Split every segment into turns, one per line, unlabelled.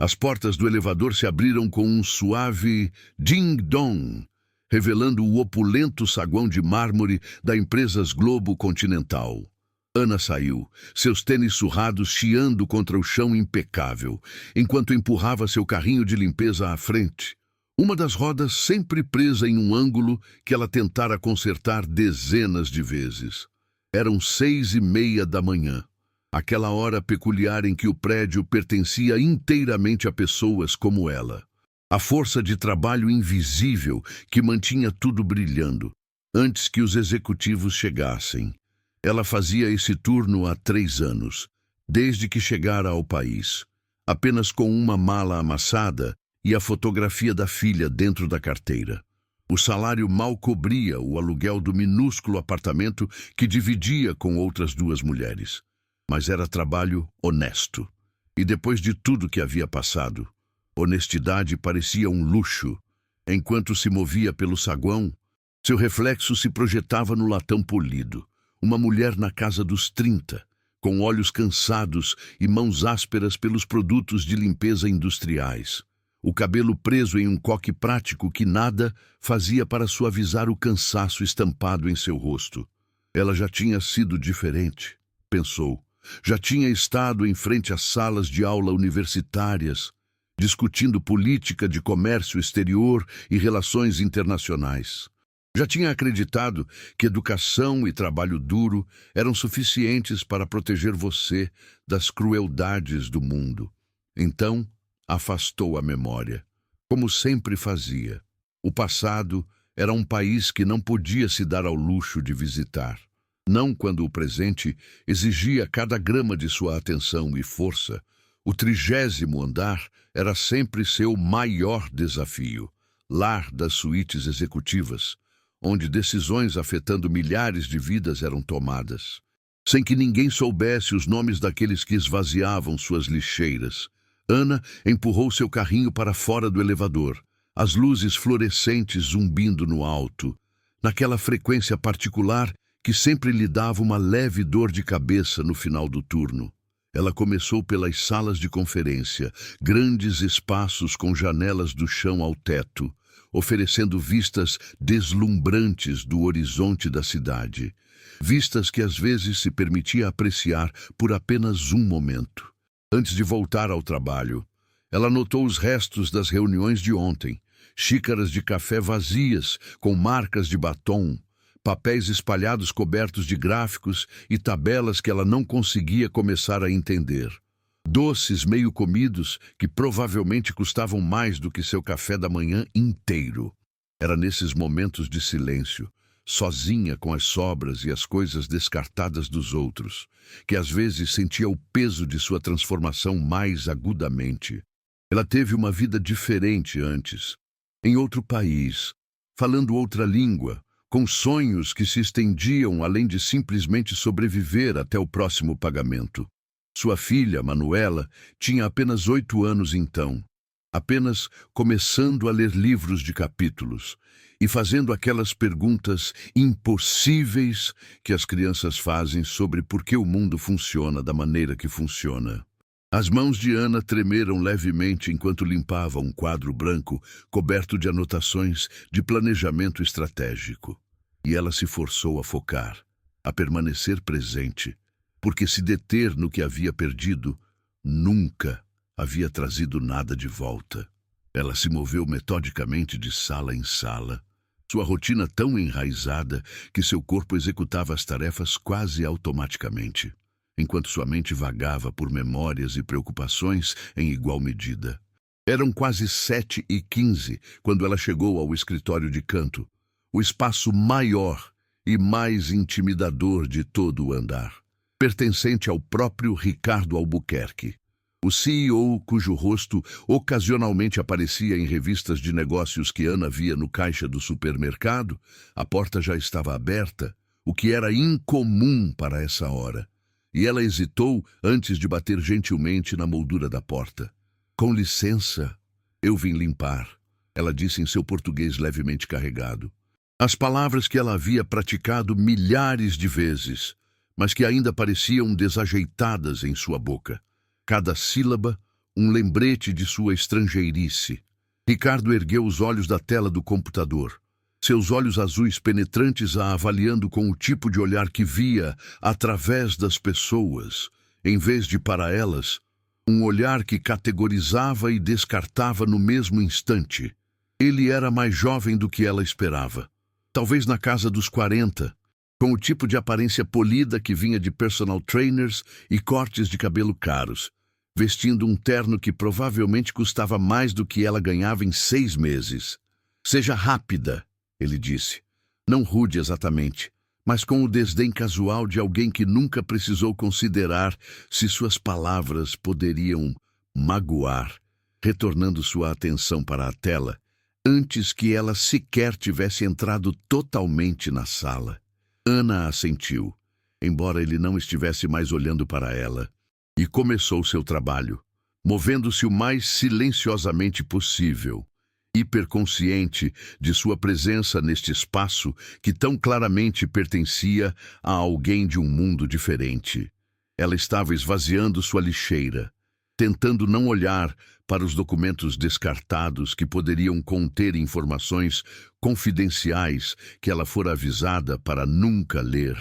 As portas do elevador se abriram com um suave ding-dong, revelando o opulento saguão de mármore da Empresas Globo Continental. Ana saiu, seus tênis surrados chiando contra o chão impecável, enquanto empurrava seu carrinho de limpeza à frente. Uma das rodas sempre presa em um ângulo que ela tentara consertar dezenas de vezes. Eram 6:30 da manhã, aquela hora peculiar em que o prédio pertencia inteiramente a pessoas como ela. A força de trabalho invisível que mantinha tudo brilhando, antes que os executivos chegassem. Ela fazia esse turno há 3 anos, desde que chegara ao país, apenas com uma mala amassada e a fotografia da filha dentro da carteira. O salário mal cobria o aluguel do minúsculo apartamento que dividia com outras 2 mulheres. Mas era trabalho honesto. E depois de tudo que havia passado, honestidade parecia um luxo. Enquanto se movia pelo saguão, seu reflexo se projetava no latão polido. Uma mulher na casa dos 30, com olhos cansados e mãos ásperas pelos produtos de limpeza industriais. O cabelo preso em um coque prático que nada fazia para suavizar o cansaço estampado em seu rosto. Ela já tinha sido diferente, pensou. Já tinha estado em frente às salas de aula universitárias, discutindo política de comércio exterior e relações internacionais. Já tinha acreditado que educação e trabalho duro eram suficientes para proteger você das crueldades do mundo. Então, afastou a memória, como sempre fazia. O passado era um país que não podia se dar ao luxo de visitar. Não quando o presente exigia cada grama de sua atenção e força. O 30º andar era sempre seu maior desafio, lar das suítes executivas, onde decisões afetando milhares de vidas eram tomadas, sem que ninguém soubesse os nomes daqueles que esvaziavam suas lixeiras. Ana empurrou seu carrinho para fora do elevador, as luzes fluorescentes zumbindo no alto, naquela frequência particular que sempre lhe dava uma leve dor de cabeça no final do turno. Ela começou pelas salas de conferência, grandes espaços com janelas do chão ao teto, oferecendo vistas deslumbrantes do horizonte da cidade, vistas que às vezes se permitia apreciar por apenas um momento. Antes de voltar ao trabalho, ela notou os restos das reuniões de ontem, xícaras de café vazias com marcas de batom, papéis espalhados cobertos de gráficos e tabelas que ela não conseguia começar a entender. Doces meio comidos que provavelmente custavam mais do que seu café da manhã inteiro. Era nesses momentos de silêncio, sozinha com as sobras e as coisas descartadas dos outros, que às vezes sentia o peso de sua transformação mais agudamente. Ela teve uma vida diferente antes, em outro país, falando outra língua, com sonhos que se estendiam além de simplesmente sobreviver até o próximo pagamento. Sua filha, Manuela, tinha apenas 8 anos então, apenas começando a ler livros de capítulos e fazendo aquelas perguntas impossíveis que as crianças fazem sobre por que o mundo funciona da maneira que funciona. As mãos de Ana tremeram levemente enquanto limpava um quadro branco coberto de anotações de planejamento estratégico. E ela se forçou a focar, a permanecer presente, porque se deter no que havia perdido, nunca havia trazido nada de volta. Ela se moveu metodicamente de sala em sala, sua rotina tão enraizada que seu corpo executava as tarefas quase automaticamente, enquanto sua mente vagava por memórias e preocupações em igual medida. Eram quase 7h15 quando ela chegou ao escritório de canto, o espaço maior e mais intimidador de todo o andar, pertencente ao próprio Ricardo Albuquerque, o CEO cujo rosto ocasionalmente aparecia em revistas de negócios que Ana via no caixa do supermercado. A porta já estava aberta, o que era incomum para essa hora, e ela hesitou antes de bater gentilmente na moldura da porta. "Com licença, eu vim limpar", ela disse em seu português levemente carregado. As palavras que ela havia praticado milhares de vezes, mas que ainda pareciam desajeitadas em sua boca. Cada sílaba, um lembrete de sua estrangeirice. Ricardo ergueu os olhos da tela do computador. Seus olhos azuis penetrantes a avaliando com o tipo de olhar que via através das pessoas, em vez de para elas, um olhar que categorizava e descartava no mesmo instante. Ele era mais jovem do que ela esperava. Talvez na casa dos 40, com o tipo de aparência polida que vinha de personal trainers e cortes de cabelo caros, vestindo um terno que provavelmente custava mais do que ela ganhava em 6 meses. Seja rápida, ele disse. Não rude exatamente, mas com o desdém casual de alguém que nunca precisou considerar se suas palavras poderiam magoar, retornando sua atenção para a tela, antes que ela sequer tivesse entrado totalmente na sala. Ana assentiu, embora ele não estivesse mais olhando para ela, e começou seu trabalho, movendo-se o mais silenciosamente possível, hiperconsciente de sua presença neste espaço que tão claramente pertencia a alguém de um mundo diferente. Ela estava esvaziando sua lixeira, tentando não olhar para os documentos descartados que poderiam conter informações confidenciais que ela fora avisada para nunca ler,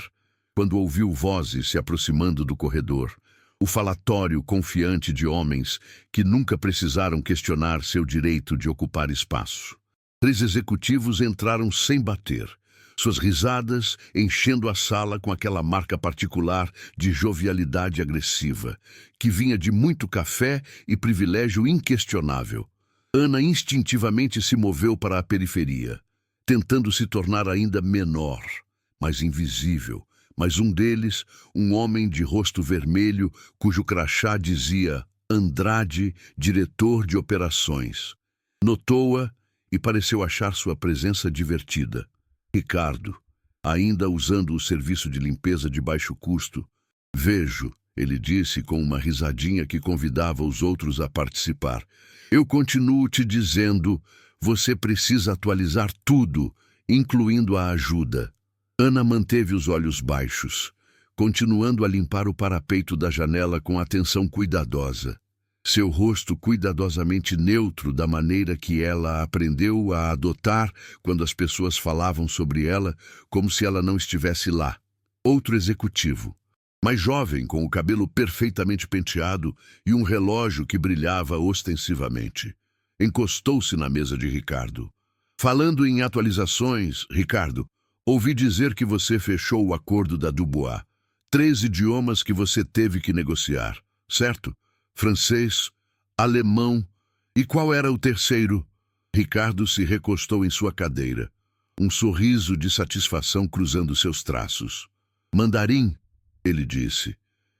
quando ouviu vozes se aproximando do corredor. O falatório confiante de homens que nunca precisaram questionar seu direito de ocupar espaço. 3 executivos entraram sem bater, suas risadas enchendo a sala com aquela marca particular de jovialidade agressiva, que vinha de muito café e privilégio inquestionável. Ana instintivamente se moveu para a periferia, tentando se tornar ainda menor, mais invisível. Mas um deles, um homem de rosto vermelho, cujo crachá dizia Andrade, diretor de operações. Notou-a e pareceu achar sua presença divertida. Ricardo, ainda usando o serviço de limpeza de baixo custo. Vejo, ele disse com uma risadinha que convidava os outros a participar. Eu continuo te dizendo, você precisa atualizar tudo, incluindo a ajuda. Ana manteve os olhos baixos, continuando a limpar o parapeito da janela com atenção cuidadosa. Seu rosto cuidadosamente neutro da maneira que ela aprendeu a adotar quando as pessoas falavam sobre ela, como se ela não estivesse lá. Outro executivo, mais jovem, com o cabelo perfeitamente penteado e um relógio que brilhava ostensivamente, encostou-se na mesa de Ricardo. Falando em atualizações, Ricardo, ouvi dizer que você fechou o acordo da Dubois. 3 idiomas que você teve que negociar, certo? Francês, alemão, e qual era o terceiro? Ricardo se recostou em sua cadeira, um sorriso de satisfação cruzando seus traços. Mandarim, ele disse,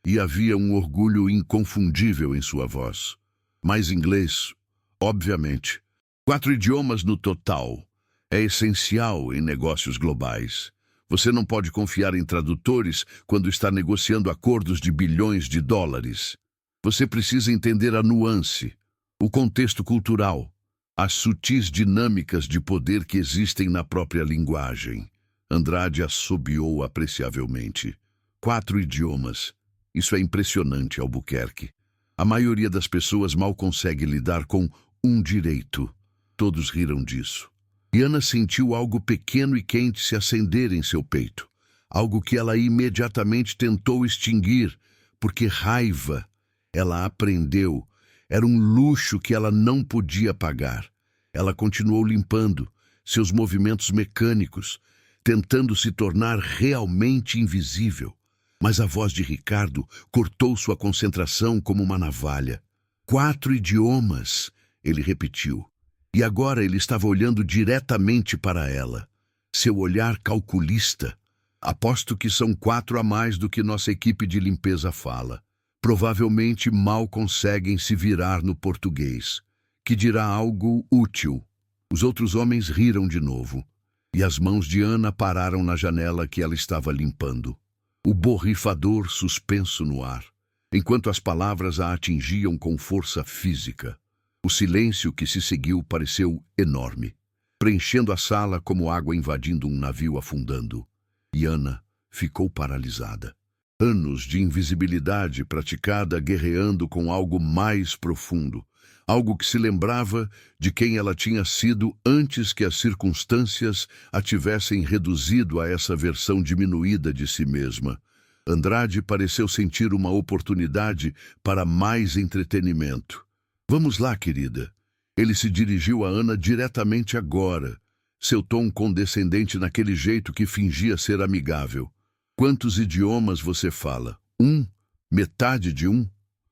e havia um orgulho inconfundível em sua voz. Mais inglês, obviamente. 4 idiomas no total. É essencial em negócios globais. Você não pode confiar em tradutores quando está negociando acordos de bilhões de dólares. Você precisa entender a nuance, o contexto cultural, as sutis dinâmicas de poder que existem na própria linguagem. Andrade assobiou apreciavelmente. 4 idiomas. Isso é impressionante, Albuquerque. A maioria das pessoas mal consegue lidar com um direito. Todos riram disso. E Ana sentiu algo pequeno e quente se acender em seu peito. Algo que ela imediatamente tentou extinguir, porque raiva, ela aprendeu, era um luxo que ela não podia pagar. Ela continuou limpando, seus movimentos mecânicos, tentando se tornar realmente invisível. Mas a voz de Ricardo cortou sua concentração como uma navalha. 4 idiomas, ele repetiu. E agora ele estava olhando diretamente para ela. Seu olhar calculista. Aposto que são 4 a mais do que nossa equipe de limpeza fala. Provavelmente mal conseguem se virar no português, que dirá algo útil. Os outros homens riram de novo, e as mãos de Ana pararam na janela que ela estava limpando. O borrifador suspenso no ar, enquanto as palavras a atingiam com força física. O silêncio que se seguiu pareceu enorme, preenchendo a sala como água invadindo um navio afundando. E Ana ficou paralisada. Anos de invisibilidade praticada guerreando com algo mais profundo, algo que se lembrava de quem ela tinha sido antes que as circunstâncias a tivessem reduzido a essa versão diminuída de si mesma. Andrade pareceu sentir uma oportunidade para mais entretenimento. Vamos lá, querida. Ele se dirigiu a Ana diretamente agora, seu tom condescendente naquele jeito que fingia ser amigável. Quantos idiomas você fala? Um? Metade de um?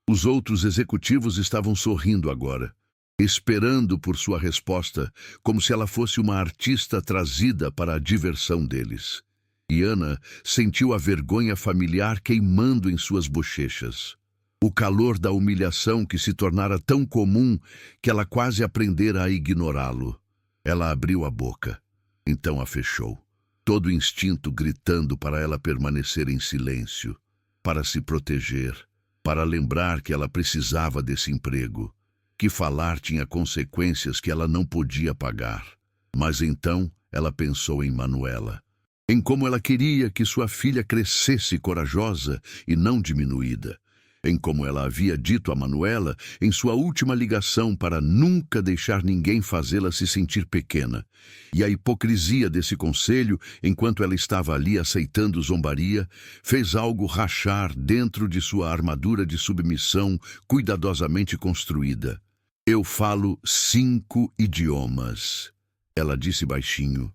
Os outros executivos estavam sorrindo agora, esperando por sua resposta, como se ela fosse uma artista trazida para a diversão deles. E Ana sentiu a vergonha familiar queimando em suas bochechas. O calor da humilhação que se tornara tão comum que ela quase aprendera a ignorá-lo. Ela abriu a boca, então a fechou. Todo o instinto gritando para ela permanecer em silêncio, para se proteger, para lembrar que ela precisava desse emprego, que falar tinha consequências que ela não podia pagar. Mas então ela pensou em Manuela, em como ela queria que sua filha crescesse corajosa e não diminuída, em como ela havia dito a Manuela em sua última ligação para nunca deixar ninguém fazê-la se sentir pequena, e a hipocrisia desse conselho, enquanto ela estava ali aceitando zombaria, fez algo rachar dentro de sua armadura de submissão cuidadosamente construída. Eu falo 5 idiomas, ela disse baixinho,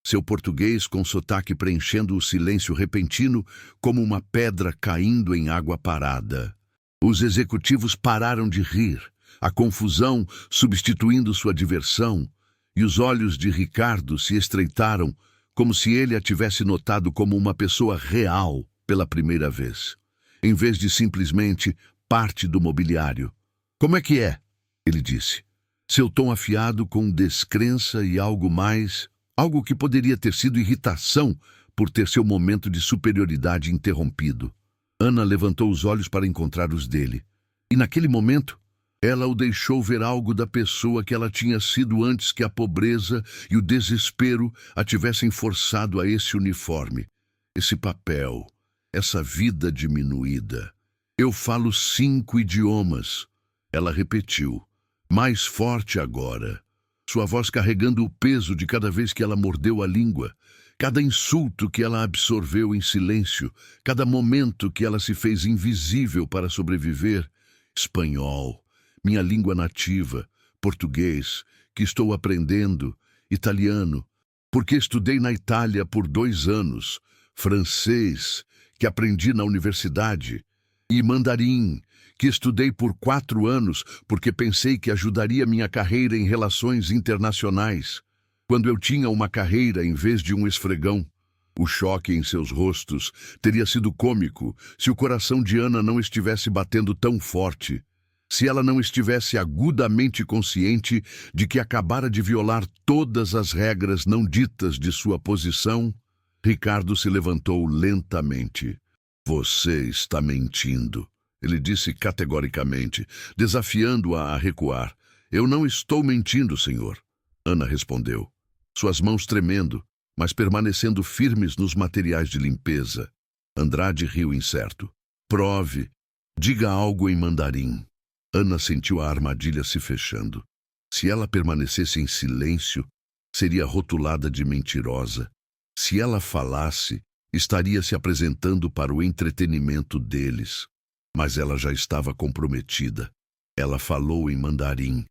seu português com sotaque preenchendo o silêncio repentino como uma pedra caindo em água parada. Os executivos pararam de rir, a confusão substituindo sua diversão, e os olhos de Ricardo se estreitaram como se ele a tivesse notado como uma pessoa real pela primeira vez, em vez de simplesmente parte do mobiliário. Como é que é? Ele disse, seu tom afiado com descrença e algo mais, algo que poderia ter sido irritação por ter seu momento de superioridade interrompido. Ana levantou os olhos para encontrar os dele, e naquele momento ela o deixou ver algo da pessoa que ela tinha sido antes que a pobreza e o desespero a tivessem forçado a esse uniforme, esse papel, essa vida diminuída. Eu falo 5 idiomas, ela repetiu, mais forte agora, sua voz carregando o peso de cada vez que ela mordeu a língua, cada insulto que ela absorveu em silêncio, cada momento que ela se fez invisível para sobreviver. Espanhol, minha língua nativa, português, que estou aprendendo, italiano, porque estudei na Itália por 2 anos, francês, que aprendi na universidade, e mandarim, que estudei por 4 anos porque pensei que ajudaria minha carreira em relações internacionais. Quando eu tinha uma carreira em vez de um esfregão, o choque em seus rostos teria sido cômico se o coração de Ana não estivesse batendo tão forte, se ela não estivesse agudamente consciente de que acabara de violar todas as regras não ditas de sua posição. Ricardo se levantou lentamente. Você está mentindo, ele disse categoricamente, desafiando-a a recuar. Eu não estou mentindo, senhor, Ana respondeu, suas mãos tremendo, mas permanecendo firmes nos materiais de limpeza. Andrade riu incerto. Prove. Diga algo em mandarim. Ana sentiu a armadilha se fechando. Se ela permanecesse em silêncio, seria rotulada de mentirosa. Se ela falasse, estaria se apresentando para o entretenimento deles. Mas ela já estava comprometida. Ela falou em mandarim,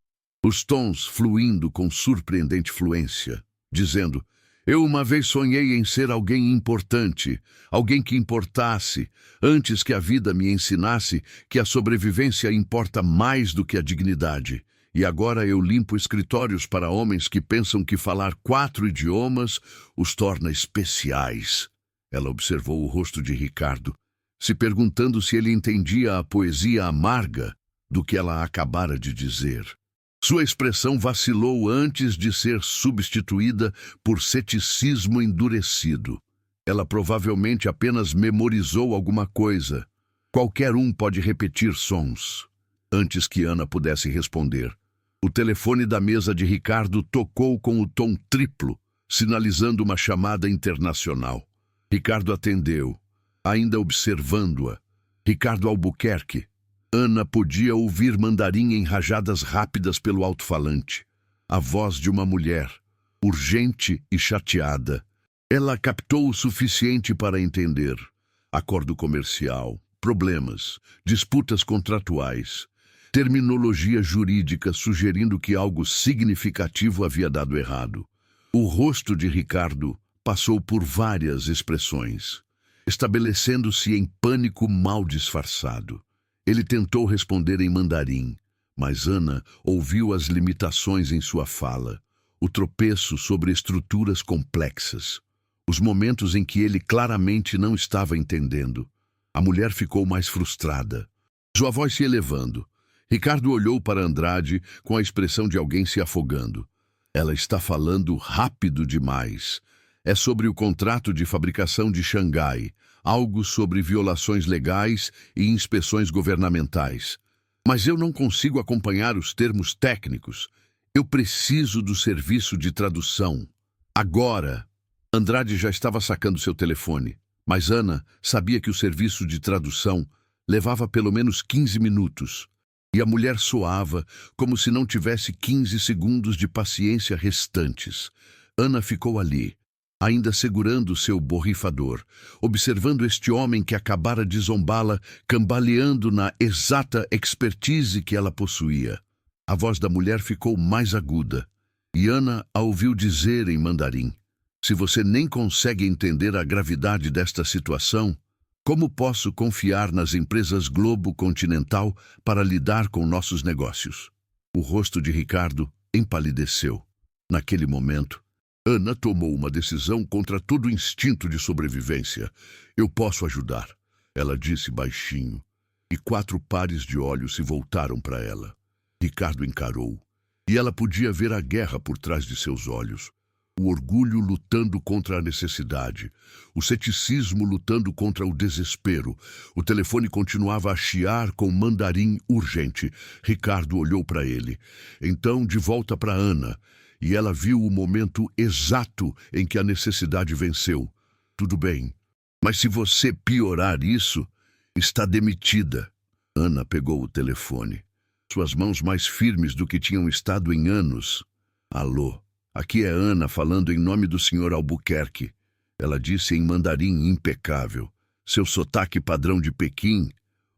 os tons fluindo com surpreendente fluência, dizendo, eu uma vez sonhei em ser alguém importante, alguém que importasse, antes que a vida me ensinasse que a sobrevivência importa mais do que a dignidade. E agora eu limpo escritórios para homens que pensam que falar 4 idiomas os torna especiais. Ela observou o rosto de Ricardo, se perguntando se ele entendia a poesia amarga do que ela acabara de dizer. Sua expressão vacilou antes de ser substituída por ceticismo endurecido. Ela provavelmente apenas memorizou alguma coisa. Qualquer um pode repetir sons. Antes que Ana pudesse responder, o telefone da mesa de Ricardo tocou com o tom triplo, sinalizando uma chamada internacional. Ricardo atendeu. ainda observando-a. Ricardo Albuquerque. Ana podia ouvir mandarim em rajadas rápidas pelo alto-falante. A voz de uma mulher, urgente e chateada. Ela captou o suficiente para entender. Acordo comercial, problemas, disputas contratuais, terminologia jurídica sugerindo que algo significativo havia dado errado. O rosto de Ricardo passou por várias expressões, estabelecendo-se em pânico mal disfarçado. Ele tentou responder em mandarim, mas Ana ouviu as limitações em sua fala, o tropeço sobre estruturas complexas, os momentos em que ele claramente não estava entendendo. A mulher ficou mais frustrada, sua voz se elevando. Ricardo olhou para Andrade com a expressão de alguém se afogando. Ela está falando rápido demais. É sobre o contrato de fabricação de Xangai, algo sobre violações legais e inspeções governamentais. Mas eu não consigo acompanhar os termos técnicos. Eu preciso do serviço de tradução. Agora! Andrade já estava sacando seu telefone, mas Ana sabia que o serviço de tradução levava pelo menos 15 minutos. E a mulher soava como se não tivesse 15 segundos de paciência restantes. Ana ficou ali, ainda segurando seu borrifador, observando este homem que acabara de zombá-la, cambaleando na exata expertise que ela possuía. A voz da mulher ficou mais aguda, e Ana a ouviu dizer em mandarim: "Se você nem consegue entender a gravidade desta situação, como posso confiar nas empresas Globo Continental para lidar com nossos negócios?" O rosto de Ricardo empalideceu. Naquele momento, Ana tomou uma decisão contra todo o instinto de sobrevivência. "Eu posso ajudar", ela disse baixinho, e 4 pares de olhos se voltaram para ela. Ricardo encarou, e ela podia ver a guerra por trás de seus olhos. O orgulho lutando contra a necessidade, o ceticismo lutando contra o desespero. O telefone continuava a chiar com mandarim urgente. Ricardo olhou para ele, então de volta para Ana, e ela viu o momento exato em que a necessidade venceu. "Tudo bem, mas se você piorar isso, está demitida." Ana pegou o telefone, suas mãos mais firmes do que tinham estado em anos. "Alô, aqui é Ana falando em nome do Sr. Albuquerque", ela disse em mandarim impecável, seu sotaque padrão de Pequim,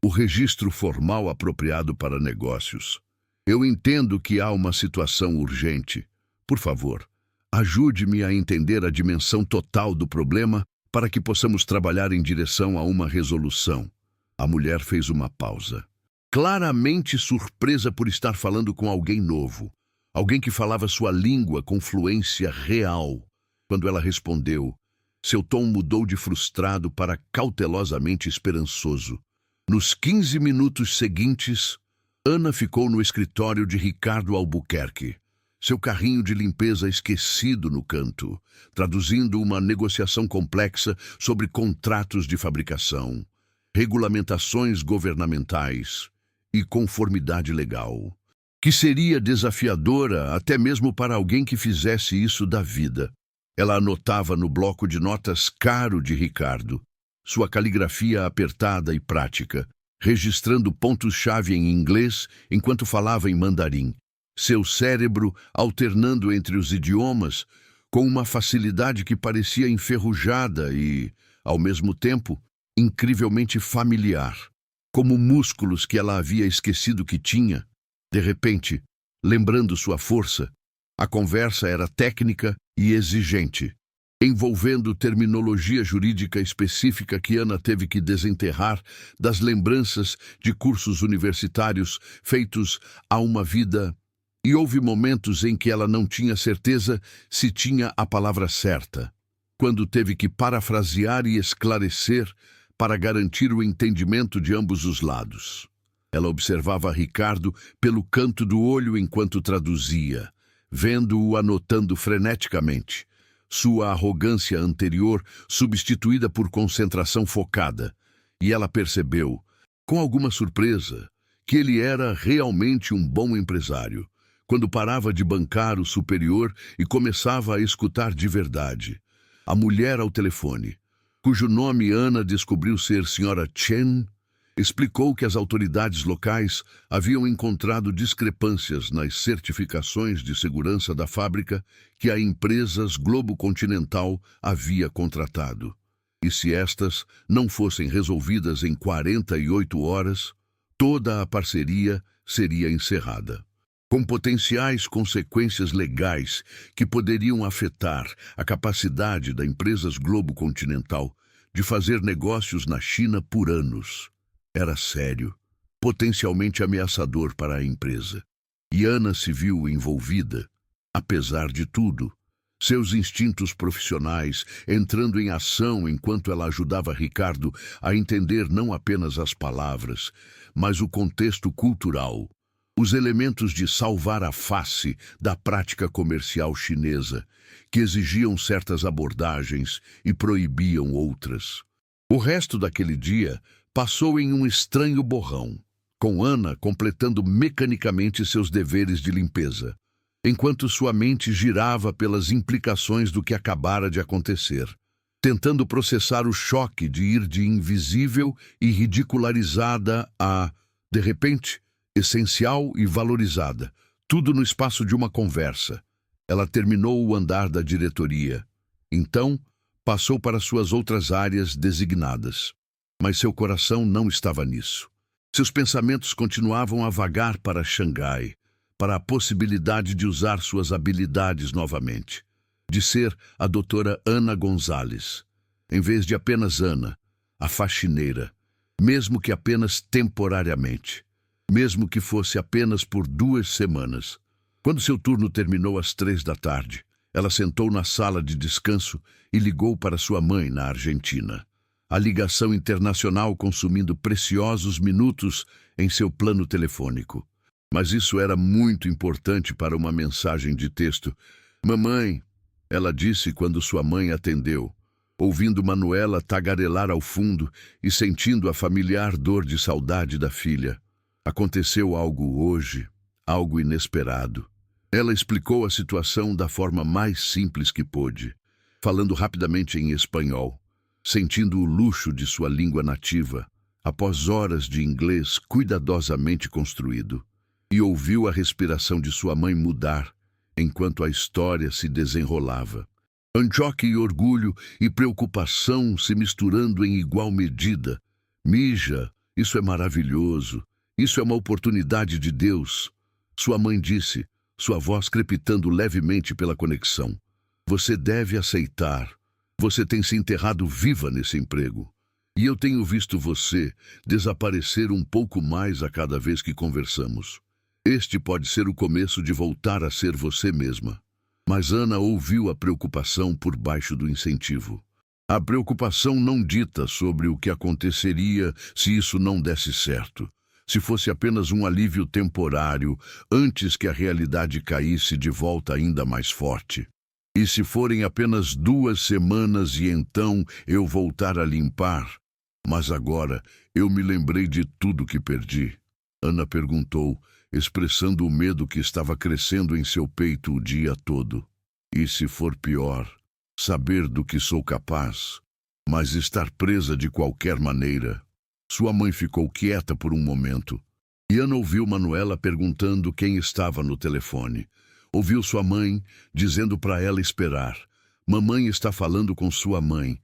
o registro formal apropriado para negócios. "Eu entendo que há uma situação urgente. Por favor, ajude-me a entender a dimensão total do problema para que possamos trabalhar em direção a uma resolução." A mulher fez uma pausa, claramente surpresa por estar falando com alguém novo, alguém que falava sua língua com fluência real. Quando ela respondeu, seu tom mudou de frustrado para cautelosamente esperançoso. Nos 15 minutos seguintes, Ana ficou no escritório de Ricardo Albuquerque, seu carrinho de limpeza esquecido no canto, traduzindo uma negociação complexa sobre contratos de fabricação, regulamentações governamentais e conformidade legal, que seria desafiadora até mesmo para alguém que fizesse isso da vida. Ela anotava no bloco de notas caro de Ricardo, sua caligrafia apertada e prática, registrando pontos-chave em inglês enquanto falava em mandarim, seu cérebro alternando entre os idiomas com uma facilidade que parecia enferrujada e, ao mesmo tempo, incrivelmente familiar, como músculos que ela havia esquecido que tinha. De repente, lembrando sua força, a conversa era técnica e exigente, envolvendo terminologia jurídica específica que Ana teve que desenterrar das lembranças de cursos universitários feitos há uma vida. E houve momentos em que ela não tinha certeza se tinha a palavra certa, quando teve que parafrasear e esclarecer para garantir o entendimento de ambos os lados. Ela observava Ricardo pelo canto do olho enquanto traduzia, vendo-o anotando freneticamente, sua arrogância anterior substituída por concentração focada, e ela percebeu, com alguma surpresa, que ele era realmente um bom empresário, quando parava de bancar o superior e começava a escutar de verdade. A mulher ao telefone, cujo nome Ana descobriu ser Sra. Chen, explicou que as autoridades locais haviam encontrado discrepâncias nas certificações de segurança da fábrica que a Empresas Globo Continental havia contratado. E se estas não fossem resolvidas em 48 horas, toda a parceria seria encerrada, com potenciais consequências legais que poderiam afetar a capacidade da Empresas Globo Continental de fazer negócios na China por anos. Era sério, potencialmente ameaçador para a empresa. E Ana se viu envolvida, apesar de tudo, seus instintos profissionais entrando em ação enquanto ela ajudava Ricardo a entender não apenas as palavras, mas o contexto cultural, os elementos de salvar a face da prática comercial chinesa, que exigiam certas abordagens e proibiam outras. O resto daquele dia passou em um estranho borrão, com Ana completando mecanicamente seus deveres de limpeza, enquanto sua mente girava pelas implicações do que acabara de acontecer, tentando processar o choque de ir de invisível e ridicularizada a, de repente, essencial e valorizada, tudo no espaço de uma conversa. Ela terminou o andar da diretoria. Então, passou para suas outras áreas designadas. Mas seu coração não estava nisso. Seus pensamentos continuavam a vagar para Xangai, para a possibilidade de usar suas habilidades novamente, de ser a doutora Ana Gonzalez, em vez de apenas Ana, a faxineira, mesmo que apenas temporariamente, mesmo que fosse apenas por 2 semanas. Quando seu turno terminou às 3 da tarde, ela sentou na sala de descanso e ligou para sua mãe na Argentina. A ligação internacional consumindo preciosos minutos em seu plano telefônico. Mas isso era muito importante para uma mensagem de texto. "Mamãe", ela disse quando sua mãe atendeu, ouvindo Manuela tagarelar ao fundo e sentindo a familiar dor de saudade da filha. Aconteceu algo hoje, algo inesperado. Ela explicou a situação da forma mais simples que pôde, falando rapidamente em espanhol, sentindo o luxo de sua língua nativa, após horas de inglês cuidadosamente construído, e ouviu a respiração de sua mãe mudar enquanto a história se desenrolava. Choque e orgulho e preocupação se misturando em igual medida. "Mija, isso é maravilhoso. Isso é uma oportunidade de Deus", sua mãe disse, sua voz crepitando levemente pela conexão. "Você deve aceitar. Você tem se enterrado viva nesse emprego. E eu tenho visto você desaparecer um pouco mais a cada vez que conversamos. Este pode ser o começo de voltar a ser você mesma." Mas Ana ouviu a preocupação por baixo do incentivo. A preocupação não dita sobre o que aconteceria se isso não desse certo, se fosse apenas um alívio temporário antes que a realidade caísse de volta ainda mais forte. "E se forem apenas 2 semanas e então eu voltar a limpar? Mas agora eu me lembrei de tudo que perdi?" Ana perguntou, expressando o medo que estava crescendo em seu peito o dia todo. "E se for pior, saber do que sou capaz, mas estar presa de qualquer maneira?" Sua mãe ficou quieta por um momento. E Ana ouviu Manuela perguntando quem estava no telefone. Ouviu sua mãe dizendo para ela esperar. "Mamãe está falando com sua mãe.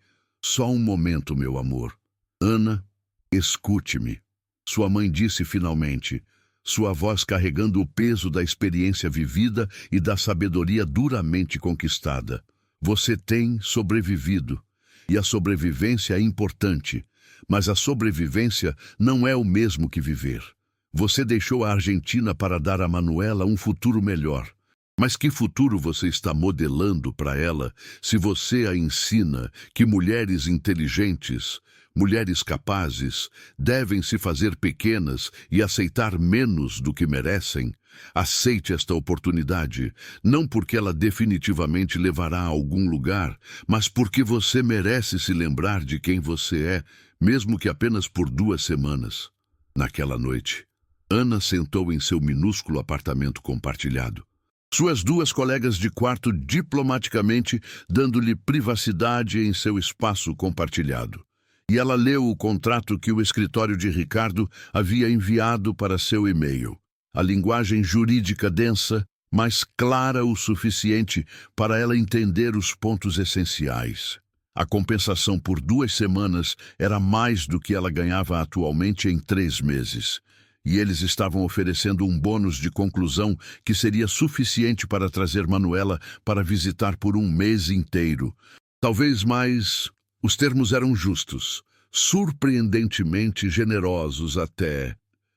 Só um momento, meu amor." "Ana, escute-me", sua mãe disse finalmente, sua voz carregando o peso da experiência vivida e da sabedoria duramente conquistada. "Você tem sobrevivido, e a sobrevivência é importante, mas a sobrevivência não é o mesmo que viver. Você deixou a Argentina para dar a Manuela um futuro melhor. Mas que futuro você está modelando para ela se você a ensina que mulheres inteligentes, mulheres capazes, devem se fazer pequenas e aceitar menos do que merecem? Aceite esta oportunidade, não porque ela definitivamente levará a algum lugar, mas porque você merece se lembrar de quem você é, mesmo que apenas por 2 semanas. Naquela noite, Ana sentou em seu minúsculo apartamento compartilhado. Suas duas colegas de quarto diplomaticamente dando-lhe privacidade em seu espaço compartilhado. E ela leu o contrato que o escritório de Ricardo havia enviado para seu e-mail. A linguagem jurídica densa, mas clara o suficiente para ela entender os pontos essenciais. A compensação por 2 semanas era mais do que ela ganhava atualmente em 3 meses. E eles estavam oferecendo um bônus de conclusão que seria suficiente para trazer Manuela para visitar por 1 mês inteiro. Talvez mais, os termos eram justos, surpreendentemente generosos até.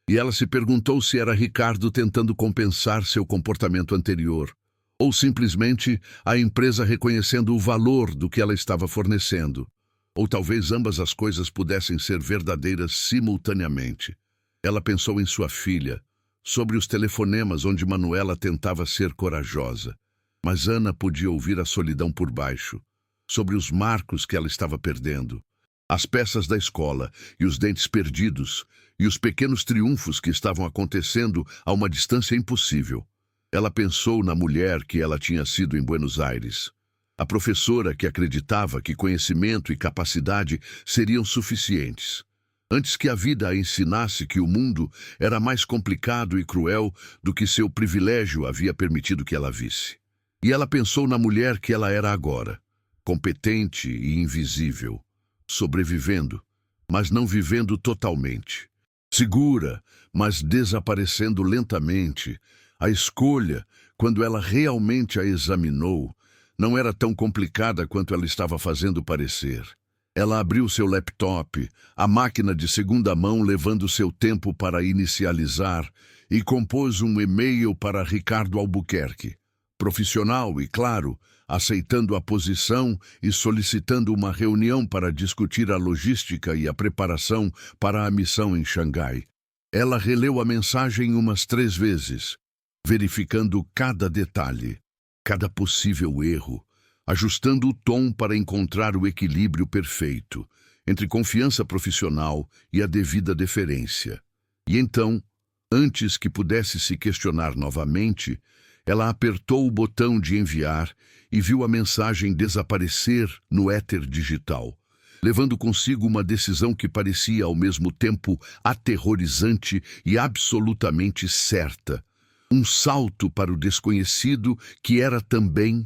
E ela se perguntou se era Ricardo tentando compensar seu comportamento anterior, ou simplesmente a empresa reconhecendo o valor do que ela estava fornecendo. Ou talvez ambas as coisas pudessem ser verdadeiras simultaneamente. Ela pensou em sua filha, sobre os telefonemas onde Manuela tentava ser corajosa. Mas Ana podia ouvir a solidão por baixo, sobre os marcos que ela estava perdendo, as peças da escola e os dentes perdidos, e os pequenos triunfos que estavam acontecendo a uma distância impossível. Ela pensou na mulher que ela tinha sido em Buenos Aires. A professora que acreditava que conhecimento e capacidade seriam suficientes. Antes que a vida a ensinasse que o mundo era mais complicado e cruel do que seu privilégio havia permitido que ela visse. E ela pensou na mulher que ela era agora, competente e invisível, sobrevivendo, mas não vivendo totalmente. Segura, mas desaparecendo lentamente. A escolha, quando ela realmente a examinou, não era tão complicada quanto ela estava fazendo parecer. Ela abriu seu laptop, a máquina de segunda mão levando seu tempo para inicializar, e compôs um e-mail para Ricardo Albuquerque, profissional e claro, aceitando a posição e solicitando uma reunião para discutir a logística e a preparação para a missão em Xangai. Ela releu a mensagem umas 3 vezes, verificando cada detalhe, cada possível erro, ajustando o tom para encontrar o equilíbrio perfeito entre confiança profissional e a devida deferência. E então, antes que pudesse se questionar novamente, ela apertou o botão de enviar e viu a mensagem desaparecer no éter digital, levando consigo uma decisão que parecia ao mesmo tempo aterrorizante e absolutamente certa. Um salto para o desconhecido que era também,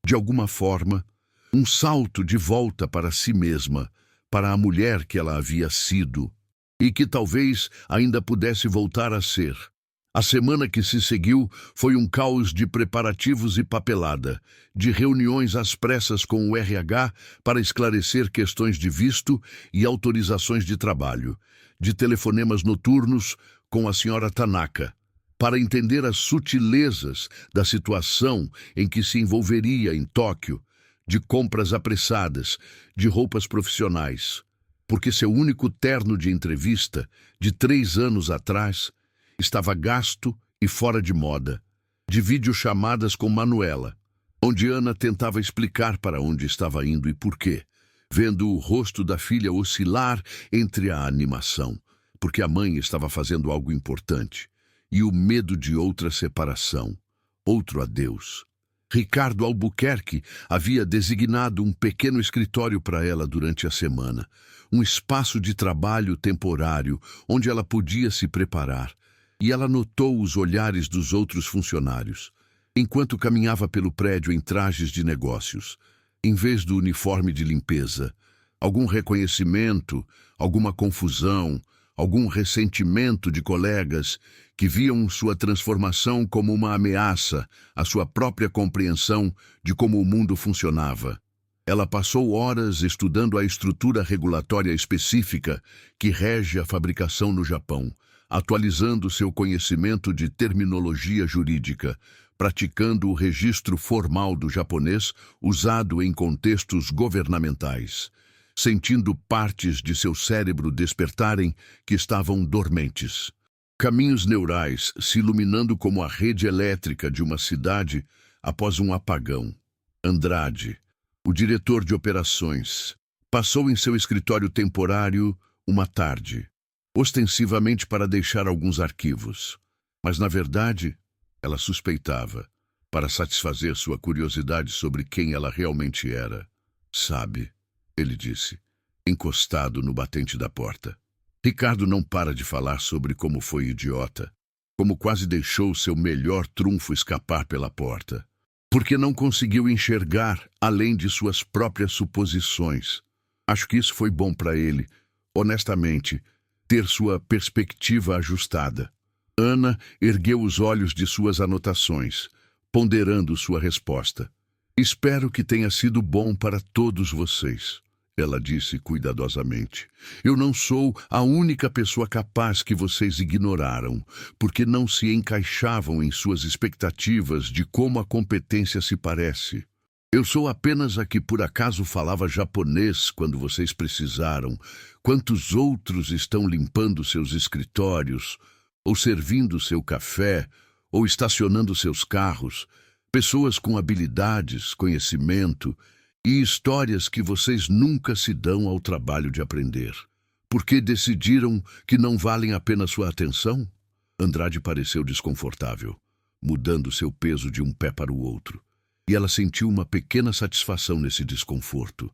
de alguma forma, um salto de volta para si mesma, para a mulher que ela havia sido e que talvez ainda pudesse voltar a ser. A semana que se seguiu foi um caos de preparativos e papelada, de reuniões às pressas com o RH para esclarecer questões de visto e autorizações de trabalho, de telefonemas noturnos com a senhora Tanaka, para entender as sutilezas da situação em que se envolveria em Tóquio, de compras apressadas, de roupas profissionais, porque seu único terno de entrevista, de 3 anos atrás, estava gasto e fora de moda, de videochamadas com Manuela, onde Ana tentava explicar para onde estava indo e por quê, vendo o rosto da filha oscilar entre a animação, porque a mãe estava fazendo algo importante, e o medo de outra separação, outro adeus. Ricardo Albuquerque havia designado um pequeno escritório para ela durante a semana, um espaço de trabalho temporário onde ela podia se preparar, e ela notou os olhares dos outros funcionários, enquanto caminhava pelo prédio em trajes de negócios, em vez do uniforme de limpeza. Algum reconhecimento, alguma confusão, algum ressentimento de colegas que viam sua transformação como uma ameaça à sua própria compreensão de como o mundo funcionava. Ela passou horas estudando a estrutura regulatória específica que rege a fabricação no Japão, atualizando seu conhecimento de terminologia jurídica, praticando o registro formal do japonês usado em contextos governamentais, sentindo partes de seu cérebro despertarem que estavam dormentes. Caminhos neurais se iluminando como a rede elétrica de uma cidade após um apagão. Andrade, o diretor de operações, passou em seu escritório temporário uma tarde, ostensivamente para deixar alguns arquivos. Mas, na verdade, ela suspeitava, para satisfazer sua curiosidade sobre quem ela realmente era. Sabe, ele disse, encostado no batente da porta. Ricardo não para de falar sobre como foi idiota, como quase deixou seu melhor trunfo escapar pela porta, porque não conseguiu enxergar além de suas próprias suposições. Acho que isso foi bom para ele, honestamente, ter sua perspectiva ajustada. Ana ergueu os olhos de suas anotações, ponderando sua resposta. Espero que tenha sido bom para todos vocês, ela disse cuidadosamente. Eu não sou a única pessoa capaz que vocês ignoraram, porque não se encaixavam em suas expectativas de como a competência se parece. Eu sou apenas a que por acaso falava japonês quando vocês precisaram. Quantos outros estão limpando seus escritórios, ou servindo seu café, ou estacionando seus carros? Pessoas com habilidades, conhecimento e histórias que vocês nunca se dão ao trabalho de aprender. Por que decidiram que não valem a pena sua atenção? Andrade pareceu desconfortável, mudando seu peso de um pé para o outro. E ela sentiu uma pequena satisfação nesse desconforto,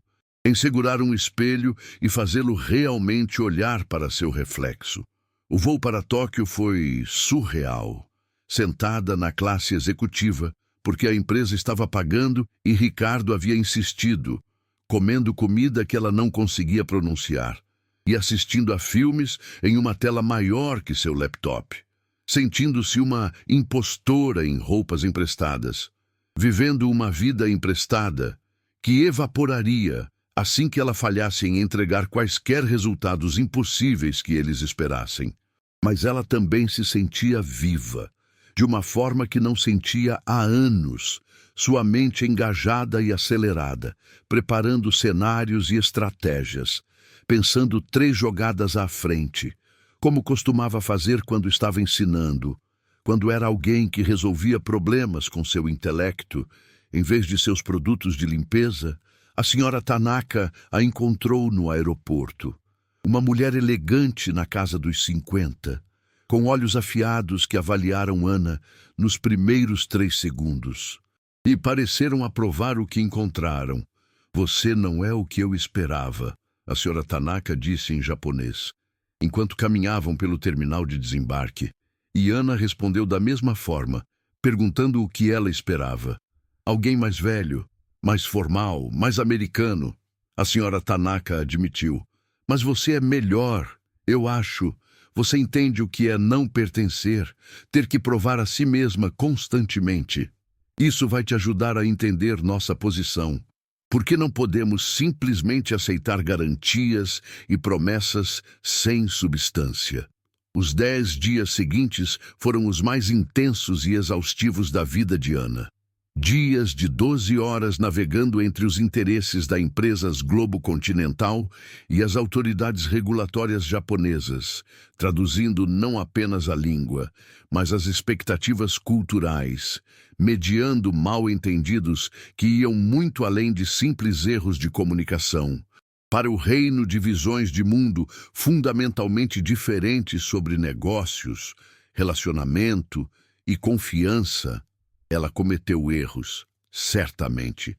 em segurar um espelho e fazê-lo realmente olhar para seu reflexo. O voo para Tóquio foi surreal. Sentada na classe executiva, porque a empresa estava pagando e Ricardo havia insistido, comendo comida que ela não conseguia pronunciar, e assistindo a filmes em uma tela maior que seu laptop, sentindo-se uma impostora em roupas emprestadas, vivendo uma vida emprestada que evaporaria assim que ela falhasse em entregar quaisquer resultados impossíveis que eles esperassem. Mas ela também se sentia viva, de uma forma que não sentia há anos, sua mente engajada e acelerada, preparando cenários e estratégias, pensando 3 jogadas à frente, como costumava fazer quando estava ensinando, quando era alguém que resolvia problemas com seu intelecto, em vez de seus produtos de limpeza. A senhora Tanaka a encontrou no aeroporto. Uma mulher elegante na casa dos 50, com olhos afiados que avaliaram Ana nos primeiros 3 segundos. E pareceram aprovar o que encontraram. Você não é o que eu esperava, a senhora Tanaka disse em japonês, enquanto caminhavam pelo terminal de desembarque. E Ana respondeu da mesma forma, perguntando o que ela esperava. Alguém mais velho, mais formal, mais americano. A senhora Tanaka admitiu. Mas você é melhor, eu acho. Você entende o que é não pertencer, ter que provar a si mesma constantemente. Isso vai te ajudar a entender nossa posição. Por que não podemos simplesmente aceitar garantias e promessas sem substância? Os 10 dias seguintes foram os mais intensos e exaustivos da vida de Ana. Dias de 12 horas navegando entre os interesses da empresas Globo Continental e as autoridades regulatórias japonesas, traduzindo não apenas a língua, mas as expectativas culturais, mediando mal-entendidos que iam muito além de simples erros de comunicação, para o reino de visões de mundo fundamentalmente diferentes sobre negócios, relacionamento e confiança. Ela cometeu erros, certamente.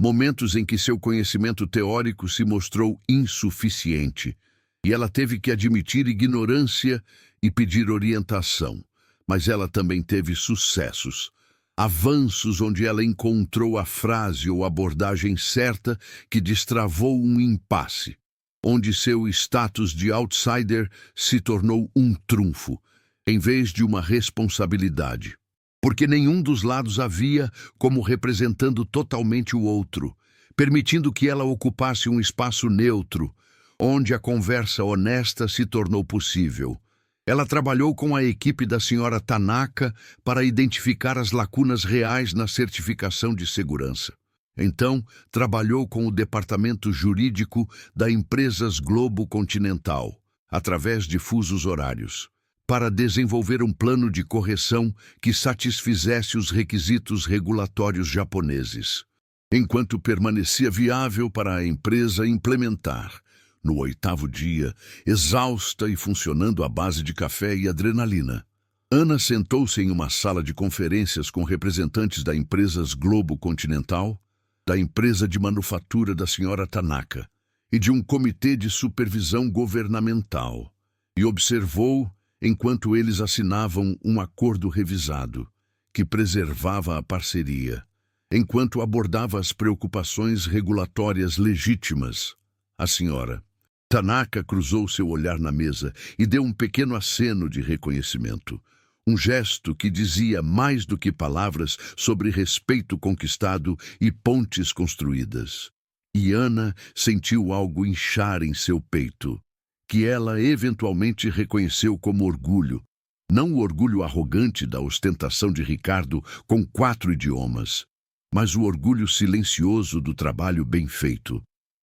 Momentos em que seu conhecimento teórico se mostrou insuficiente, e ela teve que admitir ignorância e pedir orientação. Mas ela também teve sucessos, avanços onde ela encontrou a frase ou abordagem certa que destravou um impasse, onde seu status de outsider se tornou um trunfo, em vez de uma responsabilidade. Porque nenhum dos lados havia como representando totalmente o outro, permitindo que ela ocupasse um espaço neutro, onde a conversa honesta se tornou possível. Ela trabalhou com a equipe da senhora Tanaka para identificar as lacunas reais na certificação de segurança. Então, trabalhou com o departamento jurídico da Empresas Globo Continental, através de fusos horários, para desenvolver um plano de correção que satisfizesse os requisitos regulatórios japoneses, enquanto permanecia viável para a empresa implementar. No 8º dia, exausta e funcionando à base de café e adrenalina, Ana sentou-se em uma sala de conferências com representantes da Empresas Globo Continental, da empresa de manufatura da senhora Tanaka e de um comitê de supervisão governamental, e observou enquanto eles assinavam um acordo revisado, que preservava a parceria, enquanto abordava as preocupações regulatórias legítimas. A senhora Tanaka cruzou seu olhar na mesa e deu um pequeno aceno de reconhecimento, um gesto que dizia mais do que palavras sobre respeito conquistado e pontes construídas. E Ana sentiu algo inchar em seu peito, que ela eventualmente reconheceu como orgulho, não o orgulho arrogante da ostentação de Ricardo com 4 idiomas, mas o orgulho silencioso do trabalho bem feito,